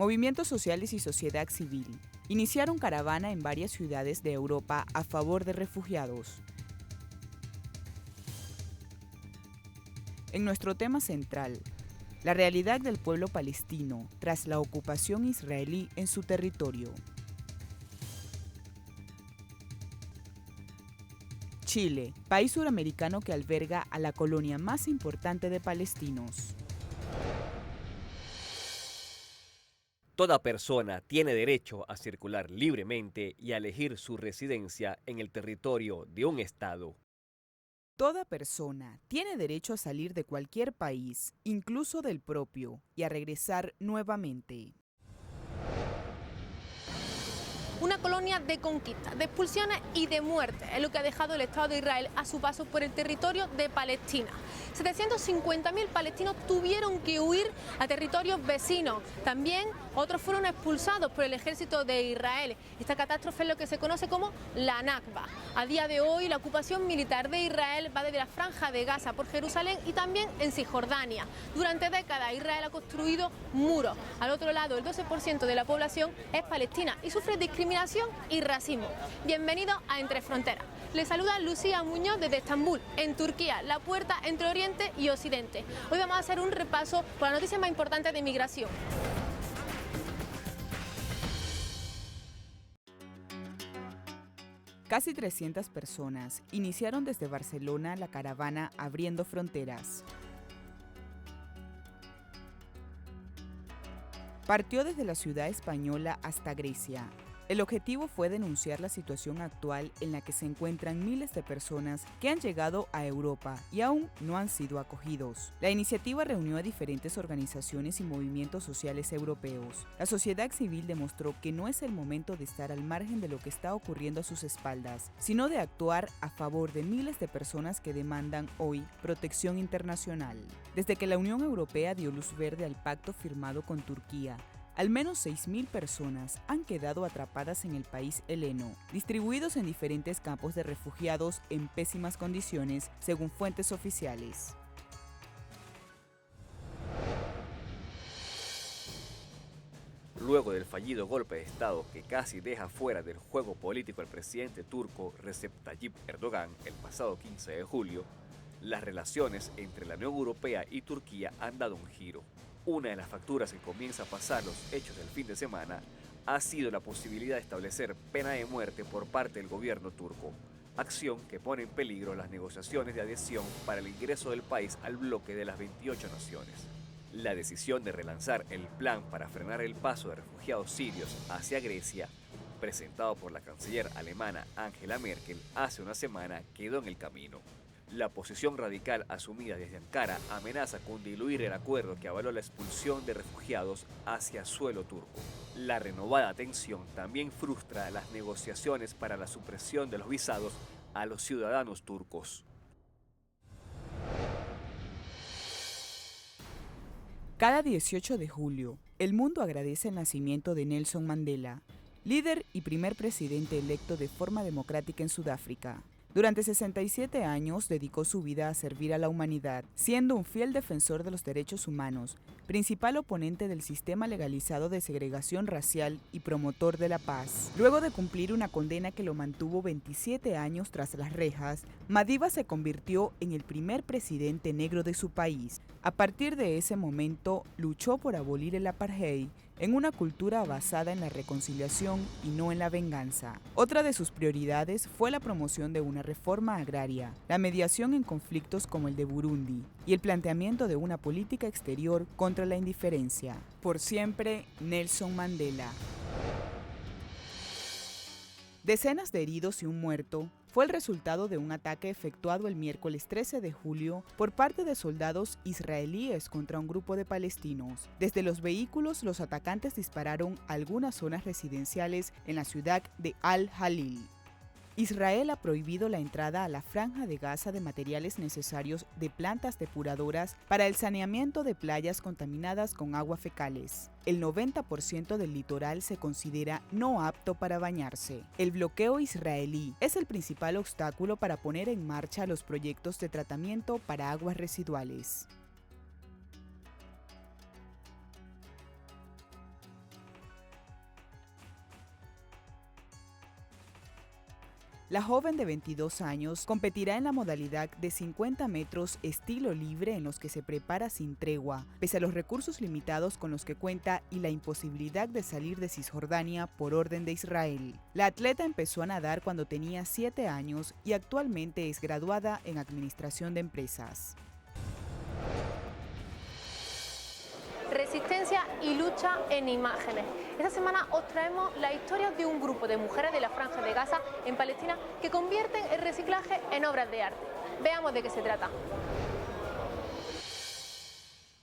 Movimientos sociales y sociedad civil iniciaron caravana en varias ciudades de Europa a favor de refugiados. En nuestro tema central, la realidad del pueblo palestino tras la ocupación israelí en su territorio. Chile, país suramericano que alberga a la colonia más importante de palestinos. Toda persona tiene derecho a circular libremente y a elegir su residencia en el territorio de un Estado. Toda persona tiene derecho a salir de cualquier país, incluso del propio, y a regresar nuevamente. Una colonia de conquista, de expulsiones y de muerte es lo que ha dejado el Estado de Israel a su paso por el territorio de Palestina. 750.000 palestinos tuvieron que huir a territorios vecinos. También otros fueron expulsados por el ejército de Israel. Esta catástrofe es lo que se conoce como la Nakba. A día de hoy, la ocupación militar de Israel va desde la Franja de Gaza por Jerusalén y también en Cisjordania. Durante décadas, Israel ha construido muros. Al otro lado, el 12% de la población es palestina y sufre discriminación y racismo. Bienvenidos a Entre Fronteras. Les saluda Lucía Muñoz desde Estambul, en Turquía, la puerta entre Oriente y Occidente. Hoy vamos a hacer un repaso por las noticias más importantes de migración. Casi 300 personas iniciaron desde Barcelona la caravana Abriendo Fronteras. Partió desde la ciudad española hasta Grecia. El objetivo fue denunciar la situación actual en la que se encuentran miles de personas que han llegado a Europa y aún no han sido acogidos. La iniciativa reunió a diferentes organizaciones y movimientos sociales europeos. La sociedad civil demostró que no es el momento de estar al margen de lo que está ocurriendo a sus espaldas, sino de actuar a favor de miles de personas que demandan hoy protección internacional. Desde que la Unión Europea dio luz verde al pacto firmado con Turquía, al menos 6.000 personas han quedado atrapadas en el país heleno, distribuidos en diferentes campos de refugiados en pésimas condiciones, según fuentes oficiales. Luego del fallido golpe de Estado que casi deja fuera del juego político al presidente turco Recep Tayyip Erdogan el pasado 15 de julio, las relaciones entre la Unión Europea y Turquía han dado un giro. Una de las facturas que comienza a pasar los hechos del fin de semana ha sido la posibilidad de establecer pena de muerte por parte del gobierno turco, acción que pone en peligro las negociaciones de adhesión para el ingreso del país al bloque de las 28 naciones. La decisión de relanzar el plan para frenar el paso de refugiados sirios hacia Grecia, presentado por la canciller alemana Angela Merkel hace una semana, quedó en el camino. La posición radical asumida desde Ankara amenaza con diluir el acuerdo que avaló la expulsión de refugiados hacia suelo turco. La renovada tensión también frustra las negociaciones para la supresión de los visados a los ciudadanos turcos. Cada 18 de julio, el mundo agradece el nacimiento de Nelson Mandela, líder y primer presidente electo de forma democrática en Sudáfrica. Durante 67 años dedicó su vida a servir a la humanidad, siendo un fiel defensor de los derechos humanos, principal oponente del sistema legalizado de segregación racial y promotor de la paz. Luego de cumplir una condena que lo mantuvo 27 años tras las rejas, Madiba se convirtió en el primer presidente negro de su país. A partir de ese momento, luchó por abolir el apartheid en una cultura basada en la reconciliación y no en la venganza. Otra de sus prioridades fue la promoción de una reforma agraria, la mediación en conflictos como el de Burundi y el planteamiento de una política exterior contra la indiferencia. Por siempre, Nelson Mandela. Decenas de heridos y un muerto fue el resultado de un ataque efectuado el miércoles 13 de julio por parte de soldados israelíes contra un grupo de palestinos. Desde los vehículos, los atacantes dispararon a algunas zonas residenciales en la ciudad de Al-Jalil. Israel ha prohibido la entrada a la Franja de Gaza de materiales necesarios de plantas depuradoras para el saneamiento de playas contaminadas con aguas fecales. El 90% del litoral se considera no apto para bañarse. El bloqueo israelí es el principal obstáculo para poner en marcha los proyectos de tratamiento para aguas residuales. La joven de 22 años competirá en la modalidad de 50 metros estilo libre en los que se prepara sin tregua, pese a los recursos limitados con los que cuenta y la imposibilidad de salir de Cisjordania por orden de Israel. La atleta empezó a nadar cuando tenía 7 años y actualmente es graduada en Administración de Empresas. Resistencia y lucha en imágenes. Esta semana os traemos la historia de un grupo de mujeres de la Franja de Gaza en Palestina que convierten el reciclaje en obras de arte. Veamos de qué se trata.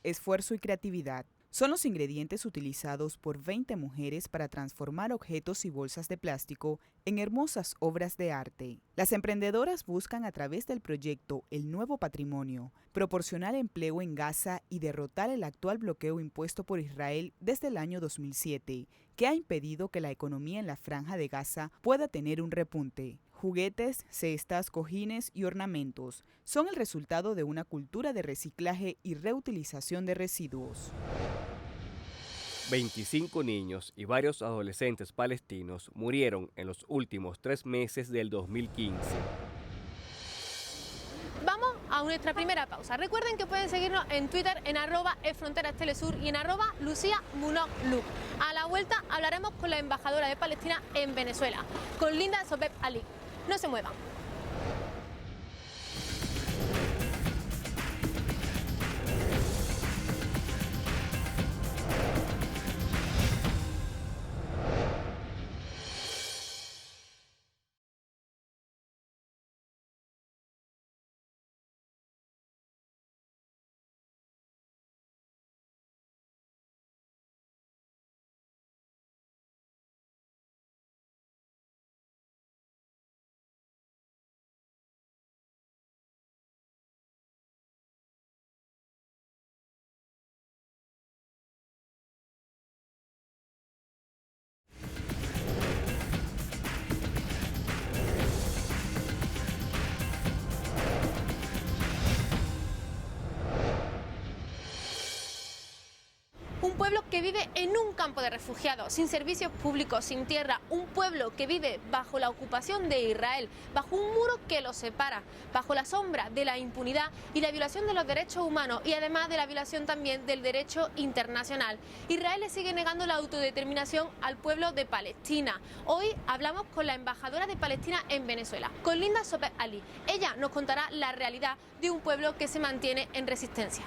Esfuerzo y creatividad son los ingredientes utilizados por 20 mujeres para transformar objetos y bolsas de plástico en hermosas obras de arte. Las emprendedoras buscan a través del proyecto El Nuevo Patrimonio proporcionar empleo en Gaza y derrotar el actual bloqueo impuesto por Israel desde el año 2007, que ha impedido que la economía en la Franja de Gaza pueda tener un repunte. Juguetes, cestas, cojines y ornamentos son el resultado de una cultura de reciclaje y reutilización de residuos. 25 niños y varios adolescentes palestinos murieron en los últimos 3 meses del 2015. Vamos a nuestra primera pausa. Recuerden que pueden seguirnos en Twitter en @fronterastelesur y en @LuciaMunokLuk. A la vuelta hablaremos con la embajadora de Palestina en Venezuela, con Linda Sobeb Ali. No se muevan. Un pueblo que vive en un campo de refugiados, sin servicios públicos, sin tierra. Un pueblo que vive bajo la ocupación de Israel, bajo un muro que los separa, bajo la sombra de la impunidad y la violación de los derechos humanos y además de la violación también del derecho internacional. Israel le sigue negando la autodeterminación al pueblo de Palestina. Hoy hablamos con la embajadora de Palestina en Venezuela, con Linda Sobeb Ali. Ella nos contará la realidad de un pueblo que se mantiene en resistencia.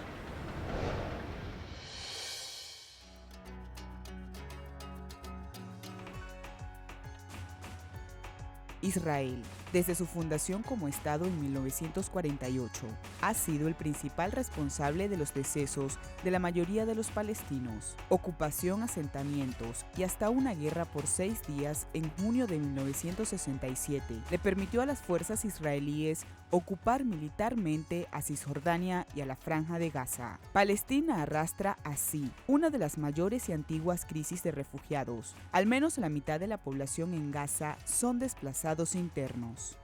Israel, desde su fundación como Estado en 1948, ha sido el principal responsable de los decesos de la mayoría de los palestinos, ocupación, asentamientos y hasta una guerra por 6 días en junio de 1967 le permitió a las fuerzas israelíes ocupar militarmente a Cisjordania y a la Franja de Gaza. Palestina arrastra así una de las mayores y antiguas crisis de refugiados. Al menos la mitad de la población en Gaza son desplazados internos.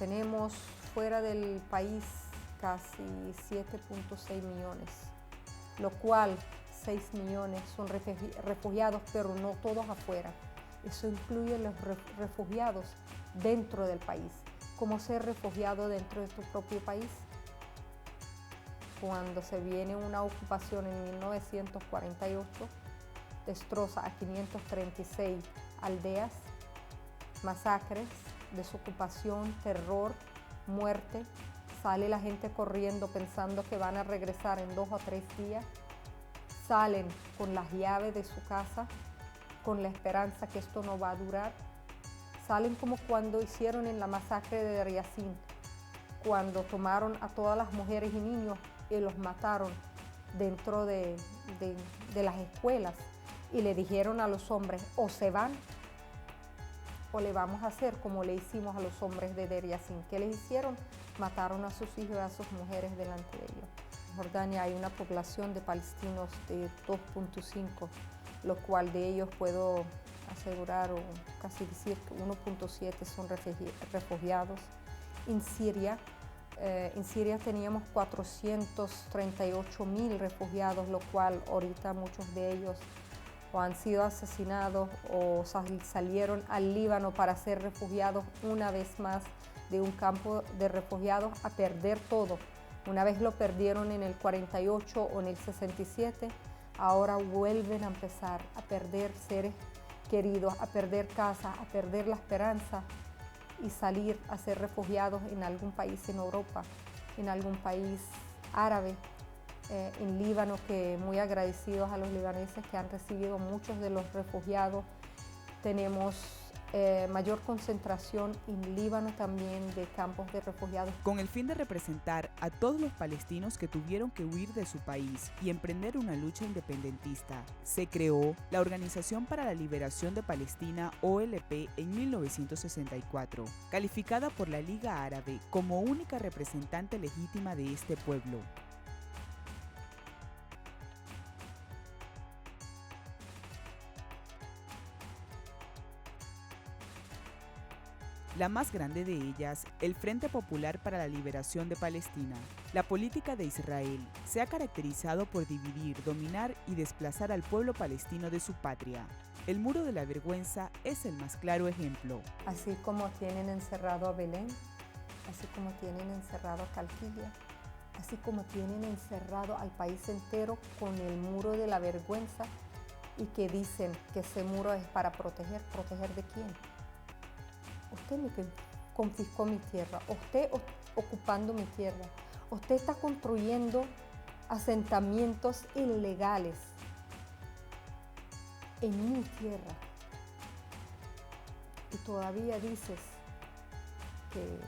Tenemos fuera del país casi 7.6 millones, lo cual 6 millones son refugiados, pero no todos afuera. Eso incluye los refugiados dentro del país. ¿Cómo ser refugiado dentro de tu propio país? Cuando se viene una ocupación en 1948, destroza a 536 aldeas, masacres, desocupación, terror, muerte. Sale la gente corriendo pensando que van a regresar en 2 o 3 días. Salen con las llaves de su casa, con la esperanza que esto no va a durar. Salen como cuando hicieron en la masacre de Deir Yassin, cuando tomaron a todas las mujeres y niños y los mataron dentro de las escuelas y le dijeron a los hombres, o se van o le vamos a hacer como le hicimos a los hombres de Deir Yassin. ¿Qué les hicieron? Mataron a sus hijos y a sus mujeres delante de ellos. En Jordania hay una población de palestinos de 2.5, lo cual de ellos puedo asegurar o casi decir que 1.7 son refugiados. En Siria teníamos 438.000 refugiados, lo cual ahorita muchos de ellos o han sido asesinados o salieron al Líbano para ser refugiados una vez más de un campo de refugiados a perder todo. Una vez lo perdieron en el 48 o en el 67, ahora vuelven a empezar a perder seres queridos, a perder casas, a perder la esperanza y salir a ser refugiados en algún país en Europa, en algún país árabe, en Líbano, que muy agradecidos a los libaneses que han recibido muchos de los refugiados. Tenemos mayor concentración en Líbano también de campos de refugiados. Con el fin de representar a todos los palestinos que tuvieron que huir de su país y emprender una lucha independentista, se creó la Organización para la Liberación de Palestina, OLP, en 1964, calificada por la Liga Árabe como única representante legítima de este pueblo. La más grande de ellas, el Frente Popular para la Liberación de Palestina. La política de Israel se ha caracterizado por dividir, dominar y desplazar al pueblo palestino de su patria. El Muro de la Vergüenza es el más claro ejemplo. Así como tienen encerrado a Belén, así como tienen encerrado a Calquilia, así como tienen encerrado al país entero con el Muro de la Vergüenza, y que dicen que ese muro es para proteger. ¿Proteger de quién? Usted me confiscó mi tierra, usted ocupando mi tierra, usted está construyendo asentamientos ilegales en mi tierra y todavía dices que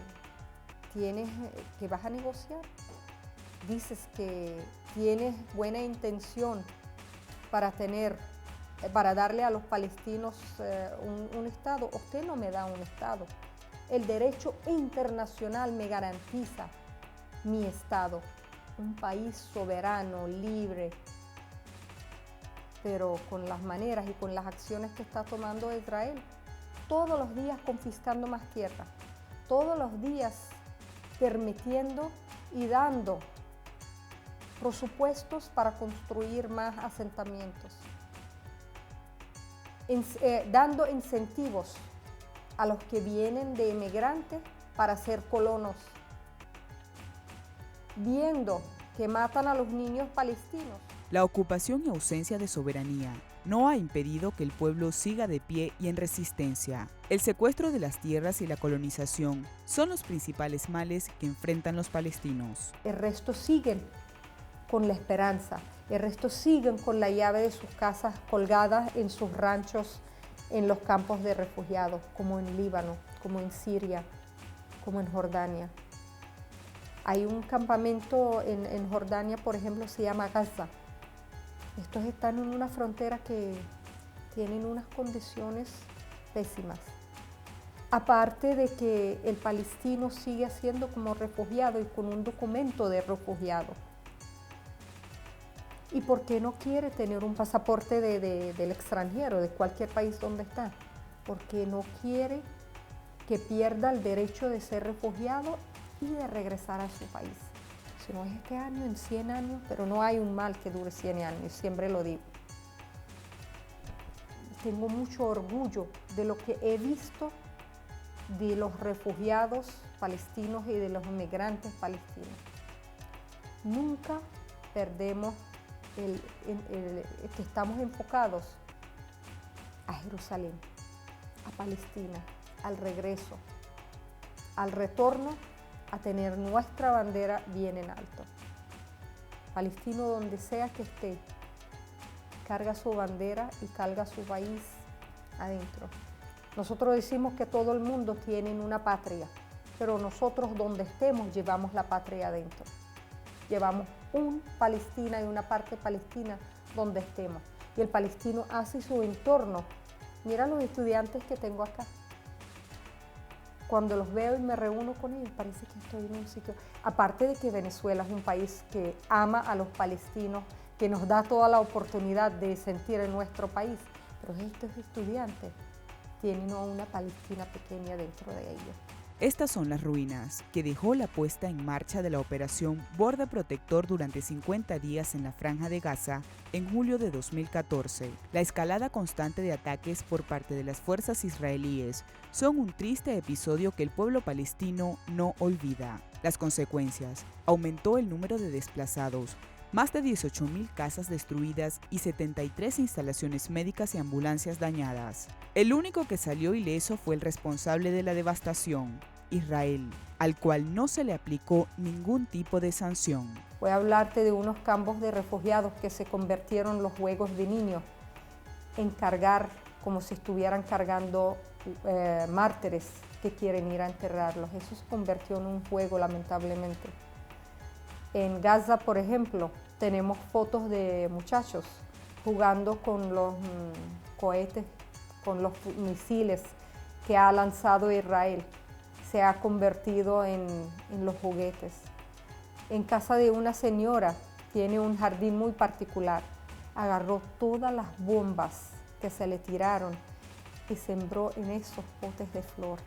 vas a negociar, dices que tienes buena intención para darle a los palestinos un Estado. Usted no me da un Estado. El derecho internacional me garantiza mi Estado, un país soberano, libre, pero con las maneras y con las acciones que está tomando Israel, todos los días confiscando más tierra, todos los días permitiendo y dando presupuestos para construir más asentamientos. Dando incentivos a los que vienen de inmigrantes para ser colonos, viendo que matan a los niños palestinos. La ocupación y ausencia de soberanía no ha impedido que el pueblo siga de pie y en resistencia. El secuestro de las tierras y la colonización son los principales males que enfrentan los palestinos. El resto siguen con la esperanza. El resto siguen con la llave de sus casas colgadas en sus ranchos, en los campos de refugiados, como en Líbano, como en Siria, como en Jordania. Hay un campamento en Jordania, por ejemplo, se llama Gaza. Estos están en una frontera que tienen unas condiciones pésimas. Aparte de que el palestino sigue siendo como refugiado y con un documento de refugiado. ¿Y por qué no quiere tener un pasaporte del extranjero, de cualquier país donde está? Porque no quiere que pierda el derecho de ser refugiado y de regresar a su país. Si no es este año, en 100 años, pero no hay un mal que dure 100 años, siempre lo digo. Tengo mucho orgullo de lo que he visto de los refugiados palestinos y de los inmigrantes palestinos. Nunca perdemos que estamos enfocados a Jerusalén, a Palestina, al regreso, al retorno, a tener nuestra bandera bien en alto. Palestino, donde sea que esté, carga su bandera y carga su país adentro. Nosotros decimos que todo el mundo tiene una patria, pero nosotros donde estemos llevamos la patria adentro. Llevamos un Palestina y una parte palestina donde estemos. Y el palestino hace su entorno. Mira los estudiantes que tengo acá. Cuando los veo y me reúno con ellos, parece que estoy en un sitio. Aparte de que Venezuela es un país que ama a los palestinos, que nos da toda la oportunidad de sentir en nuestro país, pero estos estudiantes tienen una Palestina pequeña dentro de ellos. Estas son las ruinas que dejó la puesta en marcha de la operación Borde Protector durante 50 días en la Franja de Gaza en julio de 2014. La escalada constante de ataques por parte de las fuerzas israelíes son un triste episodio que el pueblo palestino no olvida. Las consecuencias: aumentó el número de desplazados, más de 18.000 casas destruidas y 73 instalaciones médicas y ambulancias dañadas. El único que salió ileso fue el responsable de la devastación, Israel, al cual no se le aplicó ningún tipo de sanción. Voy a hablarte de unos campos de refugiados que se convirtieron en los juegos de niños, en cargar como si estuvieran cargando mártires que quieren ir a enterrarlos. Eso se convirtió en un juego, lamentablemente. En Gaza, por ejemplo, tenemos fotos de muchachos jugando con los cohetes, con los misiles que ha lanzado Israel. Se ha convertido en los juguetes. En casa de una señora, tiene un jardín muy particular, agarró todas las bombas que se le tiraron y sembró en esos potes de flor.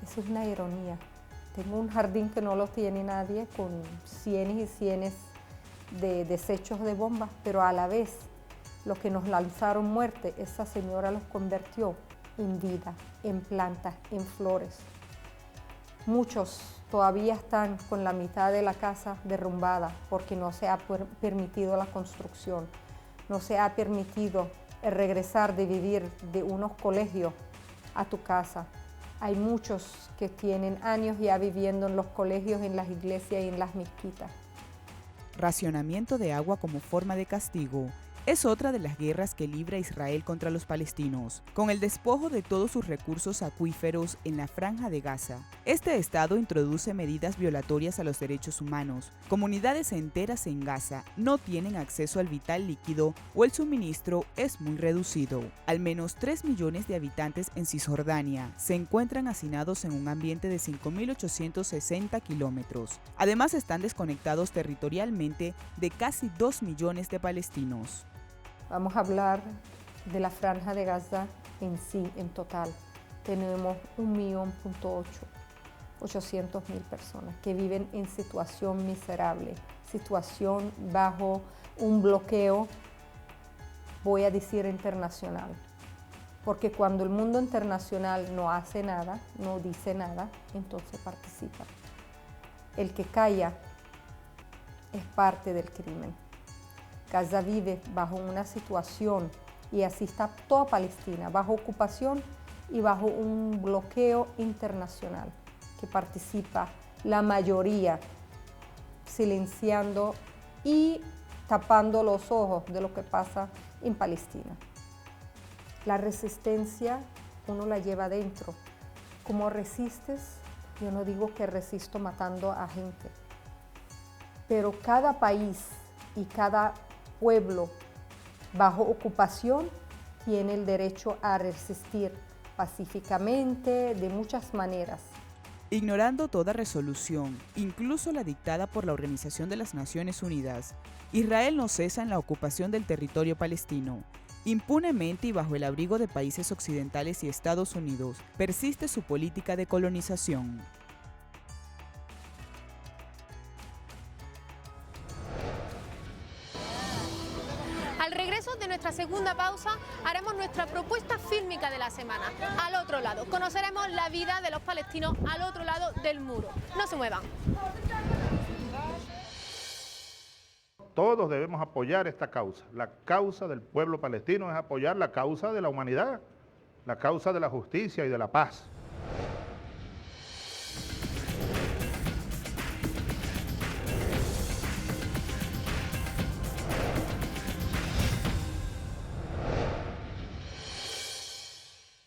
Eso es una ironía. Tengo un jardín que no lo tiene nadie, con cienes y cienes de desechos de bombas, pero a la vez los que nos lanzaron muerte, esa señora los convirtió en vida, en plantas, en flores. Muchos todavía están con la mitad de la casa derrumbada porque no se ha permitido la construcción, no se ha permitido el regresar de vivir de unos colegios a tu casa. Hay muchos que tienen años ya viviendo en los colegios, en las iglesias y en las mezquitas. Racionamiento de agua como forma de castigo es otra de las guerras que libra Israel contra los palestinos, con el despojo de todos sus recursos acuíferos en la Franja de Gaza. Este estado introduce medidas violatorias a los derechos humanos. Comunidades enteras en Gaza no tienen acceso al vital líquido o el suministro es muy reducido. Al menos 3 millones de habitantes en Cisjordania se encuentran hacinados en un ambiente de 5.860 kilómetros. Además, están desconectados territorialmente de casi 2 millones de palestinos. Vamos a hablar de la Franja de Gaza en sí, en total. Tenemos 1.800.000 personas que viven en situación miserable, situación bajo un bloqueo, voy a decir internacional. Porque cuando el mundo internacional no hace nada, no dice nada, entonces participa. El que calla es parte del crimen. Gaza vive bajo una situación, y así está toda Palestina, bajo ocupación y bajo un bloqueo internacional que participa la mayoría, silenciando y tapando los ojos de lo que pasa en Palestina. La resistencia uno la lleva adentro. ¿Cómo resistes? Yo no digo que resisto matando a gente, pero cada país y cada pueblo bajo ocupación tiene el derecho a resistir pacíficamente de muchas maneras. Ignorando toda resolución, incluso la dictada por la Organización de las Naciones Unidas, Israel no cesa en la ocupación del territorio palestino. Impunemente y bajo el abrigo de países occidentales y Estados Unidos, persiste su política de colonización. Al regreso de nuestra segunda pausa, haremos nuestra propuesta fílmica de la semana. Al otro lado, conoceremos la vida de los palestinos al otro lado del muro. No se muevan. Todos debemos apoyar esta causa. La causa del pueblo palestino es apoyar la causa de la humanidad, la causa de la justicia y de la paz.